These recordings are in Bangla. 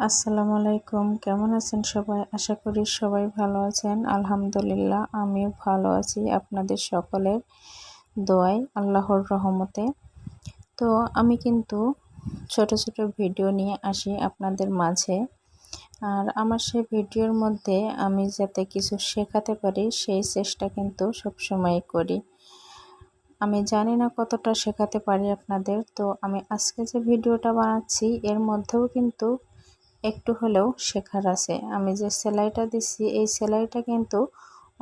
আসসালামু আলাইকুম, কেমন আছেন সবাই? আশা করি সবাই ভালো আছেন। আলহামদুলিল্লাহ আমিও ভালো আছি আপনাদের সকলের দোয়ায়, আল্লাহর রহমতে। তো আমি কিন্তু ছোট ছোট ভিডিও নিয়ে আসি আপনাদের মাঝে। আর আমার সেই ভিডিওর মধ্যে আমি যাতে কিছু শেখাতে পারি সেই চেষ্টা কিন্তু সবসময় করি। আমি জানি না কতটা শেখাতে পারি আপনাদের। তো আমি আজকে যে ভিডিওটা বানাচ্ছি এর মধ্যেও কিন্তু একটু হলেও শেখার আছে। আমি যে সেলাইটা দিচ্ছি এই সেলাইটা কিন্তু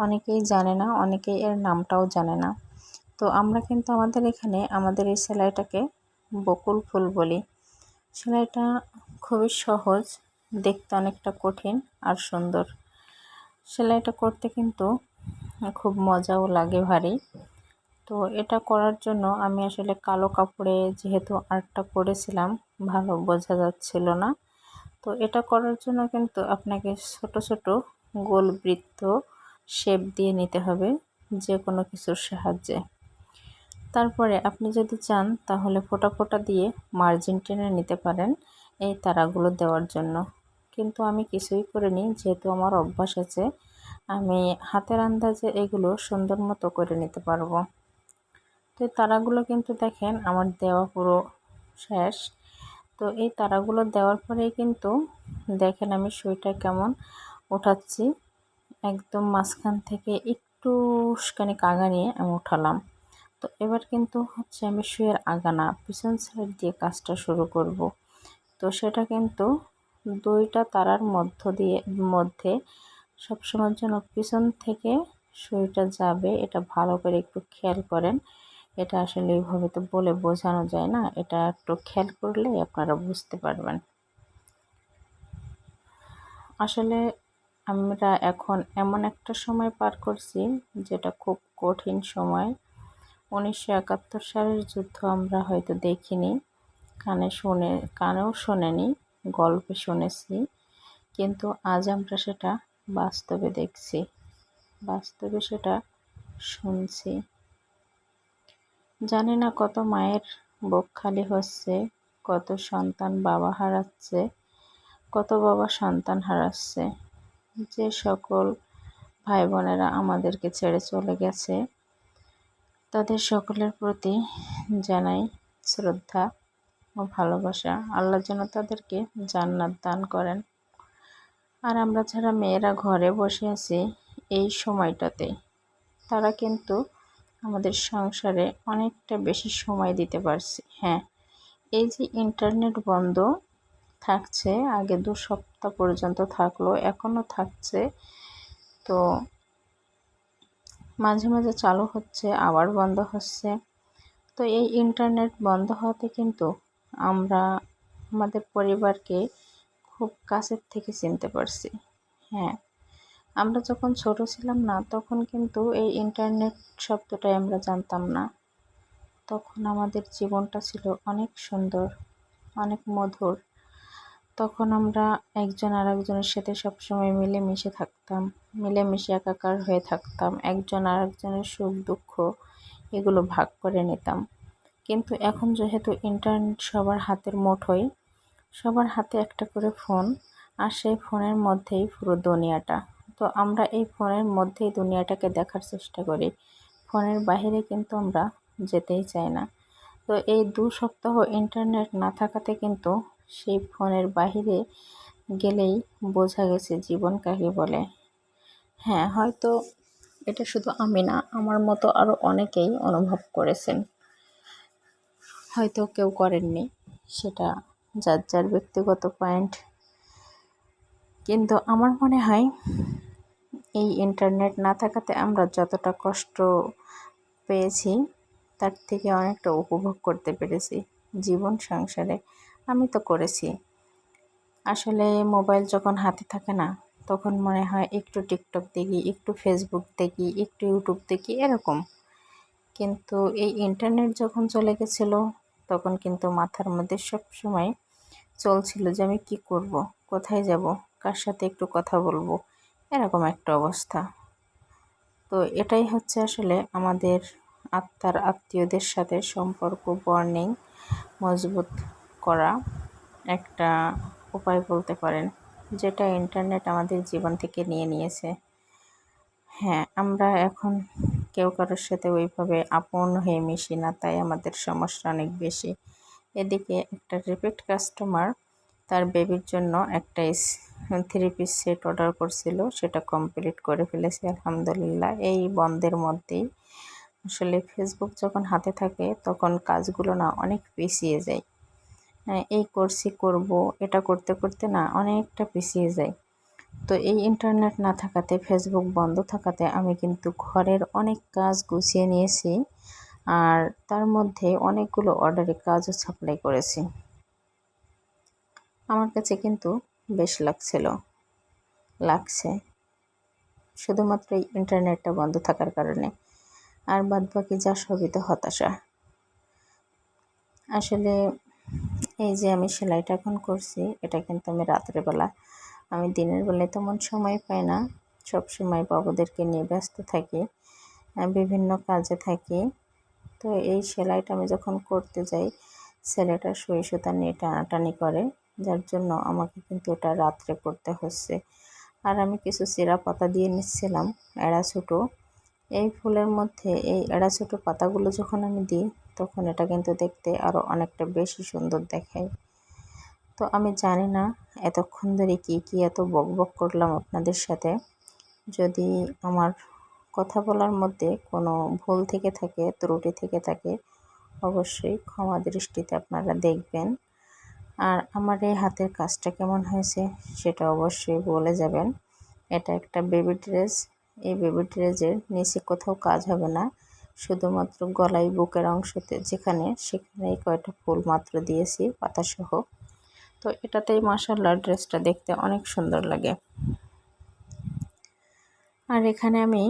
অনেকেই জানে না, অনেকেই এর নামটাও জানে না। তো আমরা কিন্তু আমাদের এখানে আমাদের এই সেলাইটাকে বকুল ফুল বলি। সেলাইটা খুবই সহজ, দেখতে অনেকটা কঠিন আর সুন্দর। সেলাইটা করতে কিন্তু খুব মজাও লাগে ভারী। তো এটা করার জন্য আমি আসলে কালো কাপড়ে যেহেতু আর্টটা করেছিলাম ভালো বোঝা যাচ্ছিল না। তো এটা করার জন্য কিন্তু আপনাকে ছোট ছোট গোল বৃত্ত শেপ দিয়ে নিতে হবে যে কোনো কিছুর সাহায্যে। তারপরে আপনি যদি চান তাহলে ফোঁটা ফোঁটা দিয়ে মার্জিন টেনে নিতে পারেন এই তারাগুলো দেওয়ার জন্য। কিন্তু আমি কিছুই করিনি, যেহেতু আমার অভ্যাস আছে আমি হাতের আন্দাজে এগুলো সুন্দর মতো করে নিতে পারবো। তো এই তারাগুলো কিন্তু দেখেন আমার দেওয়া পুরো শেষ। তো এই তারাগুলো দেওয়ার পরেই কিন্তু দেখেন আমি সুইটা কেমন উঠাচ্ছি। একদম মাঝখান থেকে একটুখানি আগা নিয়ে আমি উঠালাম। তো এবার কিন্তু হচ্ছে আমি সুইয়ের আগা না পিছন সাইড দিয়ে কাজটা শুরু করব। তো সেটা কিন্তু দুইটা তারার মধ্যে সবসময়ের জন্য পিছন থেকে সুইটা যাবে, এটা ভালো করে একটু খেয়াল করেন। এটা আসলে এইভাবে তো বলে বোঝানো যায় না, এটা একটু খেয়াল করলে আপনারা বুঝতে পারবেন। আসলে আমরা এখন এমন একটা সময় পার করছি যেটা খুব কঠিন সময়। 1971 সালের যুদ্ধ আমরা হয়তো দেখিনি, কানেও শোনেনি, গল্পে শুনেছি, কিন্তু আজ আমরা সেটা বাস্তবে দেখছি, বাস্তবে সেটা শুনছি। জানি না কত মায়ের বুক খালি হচ্ছে, কত সন্তান বাবা হারাচ্ছে, কত বাবা সন্তান হারাচ্ছে। যে সকল ভাই বোনেরা আমাদেরকে ছেড়ে চলে গেছে তাদের সকলের প্রতি জানাই শ্রদ্ধা ও ভালোবাসা। আল্লাহ যেন তাদেরকে জান্নাত দান করেন। আর আমরা যারা মেয়েরা ঘরে বসে আছি এই সময়টাতে, তারা কিন্তু আমাদের সংসারে অনেকটা বেশি সময় দিতে পারছি। হ্যাঁ, এই যে ইন্টারনেট বন্ধ থাকছে, আগে 2 সপ্তাহ পর্যন্ত থাকলো, এখনও থাকছে। তো মাঝে মাঝে চালু হচ্ছে আবার বন্ধ হচ্ছে। তো এই ইন্টারনেট বন্ধ হওয়াতে কিন্তু আমরা আমাদের পরিবারকে খুব কাছের থেকে চিনতে পারছি। হ্যাঁ, আমরা যখন ছোট ছিলাম না তখন কিন্তু এই ইন্টারনেট শব্দটাই আমরা জানতাম না। তখন আমাদের জীবনটা ছিল অনেক সুন্দর, অনেক মধুর। তখন আমরা একজন আরেকজনের সাথে সবসময় মিলেমিশে থাকতাম, মিলেমিশে একাকার হয়ে থাকতাম, একজন আরেকজনের সুখ দুঃখ এগুলো ভাগ করে নিতাম। কিন্তু এখন যেহেতু ইন্টারনেট সবার হাতের মুঠোয়, সবার হাতে একটা করে ফোন, আর সেই ফোনের মধ্যেই পুরো দুনিয়াটা। তো আমরা এই ফোনের মধ্যেই দুনিয়াটাকে দেখার চেষ্টা করি, ফোনের বাইরে কিন্তু আমরা যেতেই চাই না। তো এই 2 সপ্তাহ ইন্টারনেট না থাকাতে কিন্তু সেই ফোনের বাহিরে গেলেই বোঝা গেছে জীবন কাকে বলে। হ্যাঁ, হয়তো এটা শুধু আমি না, আমার মতো আরও অনেকেই অনুভব করেছেন, হয়তো কেউ করেননি, সেটা যার যার ব্যক্তিগত পয়েন্ট। কিন্তু আমার মনে হয় এই ইন্টারনেট না থাকাতে আমরা যতটা কষ্ট পেয়েছি তার থেকে অনেকটা উপভোগ করতে পেরেছি জীবন সংসারে। আমি তো করেছি। আসলে মোবাইল যখন হাতে থাকে না তখন মনে হয় একটু টিকটক দেখি, একটু ফেসবুক দেখি, একটু ইউটিউব দেখি, এরকম। কিন্তু এই ইন্টারনেট যখন চলে গেছিলো তখন কিন্তু মাথার মধ্যে সব সময় চলছিল যে আমি কি করব, কোথায় যাব, কার সাথে একটু কথা বলবো, এরকম একটা অবস্থা। তো এটাই হচ্ছে আসলে আমাদের আত্মার আত্মীয়দের সাথে সম্পর্ক বর্নিং মজবুত করা একটা উপায় বলতে পারেন, যেটা ইন্টারনেট আমাদের জীবন থেকে নিয়ে নিয়েছে। হ্যাঁ, আমরা এখন কেউ কারোর সাথে ওইভাবে আপন হয়ে মিশি না, তাই আমাদের সমস্যা অনেক বেশি। এদিকে একটা রিপিট কাস্টমার তার বেবির জন্য একটা 3 পিস সেট অর্ডার করছিল, সেটা কমপ্লিট করে ফেলেছে আলহামদুলিল্লাহ। এই বন্ধের মধ্যেই আসলে ফেসবুক যখন হাতে থাকে তখন কাজগুলো না অনেক পিছিয়ে যায়। হ্যাঁ, এই করব, এটা করতে করতে না অনেকটা পিছিয়ে যায়। তো এই ইন্টারনেট না থাকাতে, ফেসবুক বন্ধ থাকাতে আমি কিন্তু ঘরের অনেক কাজ গুছিয়ে নিয়েছি, আর তার মধ্যে অনেকগুলো অর্ডারে কাজও সাপ্লাই করেছি। আমার কাছে কিন্তু বেশ লাগছে শুধুমাত্র এই ইন্টারনেটটা বন্ধ থাকার কারণে। আর বাদবাকি যা সবই তো হতাশা। আসলে এই যে আমি সেলাইটা এখন করছি, এটা কিন্তু আমি রাত্রেবেলা, আমি দিনের বেলায় তেমন সময় পাই না, সব সময় বাবুদেরকে নিয়ে ব্যস্ত থাকি, বিভিন্ন কাজে থাকি। তো এই সেলাইটা আমি যখন করতে যাই, ছেলেটা সুই সুতা নিয়ে টানাটানি করে, যার জন্য আমাকে কিন্তু ওটা রাত্রে করতে হচ্ছে। আর আমি কিছু চিরা পাতা দিয়ে নিচ্ছিলাম, এড়াছোটো। এই ফুলের মধ্যে এই এড়াছোটো পাতাগুলো যখন আমি দিই, তখন এটা কিন্তু দেখতে আরও অনেকটা বেশি সুন্দর দেখায়। তো আমি জানি না এতক্ষণ ধরে কি এত বকবক করলাম আপনাদের সাথে। যদি আমার কথা বলার মধ্যে কোনো ভুল থেকে থাকে, ত্রুটি থেকে থাকে, অবশ্যই ক্ষমা দৃষ্টিতে আপনারা দেখবেন। আর আমার এই হাতের কাজটা কেমন হয়েছে সেটা অবশ্যই বলে যাবেন। এটা একটা বেবি ড্রেস। এই বেবি ড্রেসের নিচে কোথাও কাজ হবে না, শুধুমাত্র গলায় বুকের অংশতে সেখানেই কয়টা ফুল মাত্র দিয়েছি পাতাসহ। তো এটাতেই মাশাআল্লাহ ড্রেসটা দেখতে অনেক সুন্দর লাগে। আর এখানে আমি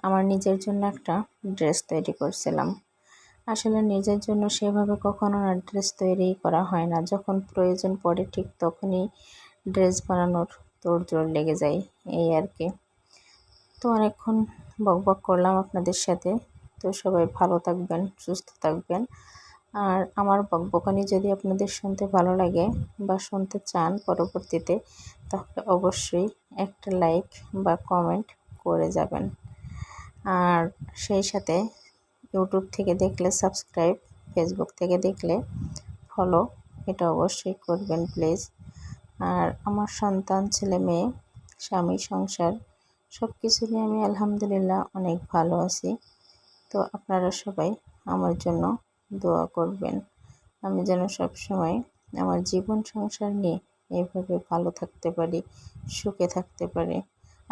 আমার নিজের জন্য একটা ড্রেস তৈরি করছিলাম। আসলে নিজের জন্য সেভাবে কখনো না ড্রেস তৈরি করা হয় না, যখন প্রয়োজন পড়ে ঠিক তখনই ড্রেস বানানোর তোড়জোড় লেগে যায়, এই আর কি। তো অনেকক্ষণ বকবক করলাম আপনাদের সাথে। তো সবাই ভালো থাকবেন, সুস্থ থাকবেন। আর আমার বকবকানি যদি আপনাদের শুনতে ভালো লাগে বা শুনতে চান পরবর্তীতে, তাহলে অবশ্যই একটা লাইক বা কমেন্ট করে যাবেন। আর সেই সাথে ইউটিউব থেকে দেখলে সাবস্ক্রাইব, ফেসবুক থেকে দেখলে ফলো, এটা অবশ্যই করবেন প্লিজ। আর আমার সন্তান, ছেলে মেয়ে, স্বামী, সংসার সব কিছু নিয়ে আমি আলহামদুলিল্লাহ অনেক ভালো আছি। তো আপনারা সবাই আমার জন্য দোয়া করবেন, আমি যেন সবসময় আমার জীবন সংসার নিয়ে এইভাবে ভালো থাকতে পারি, সুখে থাকতে পারি।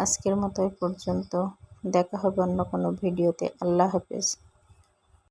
আজকের মতো এই পর্যন্ত, দেখা হবে অন্য কোনো ভিডিওতে। আল্লাহ হাফেজ।